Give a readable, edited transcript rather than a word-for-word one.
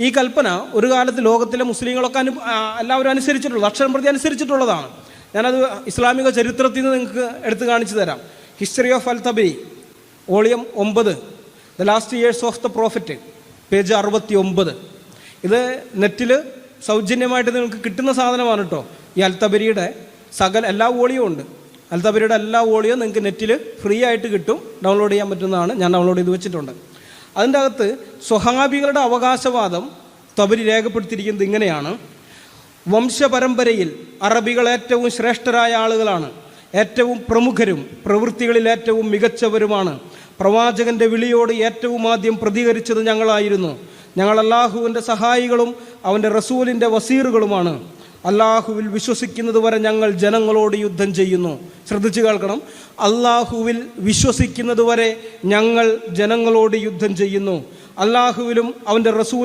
ഈ കൽപ്പന ഒരു കാലത്ത് ലോകത്തിലെ മുസ്ലിങ്ങളൊക്കെ എല്ലാവരും അനുസരിച്ചിട്ടുള്ളത്, അക്ഷരം പ്രതി അനുസരിച്ചിട്ടുള്ളതാണ്. ഞാനത് ഇസ്ലാമിക ചരിത്രത്തിൽ നിന്ന് നിങ്ങൾക്ക് എടുത്തു കാണിച്ചു തരാം. History of al-Tabari, volume 9, the last years of the prophet, page 69. ഇത് നെറ്റിൽ സൗജന്യമായിട്ട് നിങ്ങൾക്ക് കിട്ടുന്ന സാധനമാണ് കേട്ടോ. ഈ അൽ-തബരിയുടെ എല്ലാ വോളിയവും ഉണ്ട്. അൽ-തബരിയുടെ എല്ലാ വോളിയവും നിങ്ങൾക്ക് നെറ്റിൽ ഫ്രീ ആയിട്ട് കിട്ടും, ഡൗൺലോഡ് ചെയ്യാൻ പറ്റുന്നതാണ്. ഞാൻ ഡൗൺലോഡ് ചെയ്ത് വെച്ചിട്ടുണ്ട്. അതിൻ്റെ അകത്ത് സ്വഹാബികളുടെ അവകാശവാദം തബരി രേഖപ്പെടുത്തിയിരിക്കുന്നത് ഇങ്ങനെയാണ്: വംശപരമ്പരയിൽ അറബികൾ ഏറ്റവും ശ്രേഷ്ഠരായ ആളുകളാണ്, ഏറ്റവും പ്രമുഖരും പ്രവൃത്തികളിൽ ഏറ്റവും മികച്ചവരുമാണ്. പ്രവാചകൻ്റെ വിളിയോട് ഏറ്റവും ആദ്യം പ്രതികരിച്ചത് ഞങ്ങളായിരുന്നു. ഞങ്ങൾ അല്ലാഹുവിൻ്റെ സഹായികളും അവൻ്റെ റസൂലിൻ്റെ വസീറുകളുമാണ്. അല്ലാഹുവിൽ വിശ്വസിക്കുന്നത് വരെ ഞങ്ങൾ ജനങ്ങളോട് യുദ്ധം ചെയ്യുന്നു. ശ്രദ്ധിച്ചു കേൾക്കണം. അല്ലാഹുവിൽ വിശ്വസിക്കുന്നത് വരെ ഞങ്ങൾ ജനങ്ങളോട് യുദ്ധം ചെയ്യുന്നു. അല്ലാഹുവിലും അവൻ്റെ റസൂൽ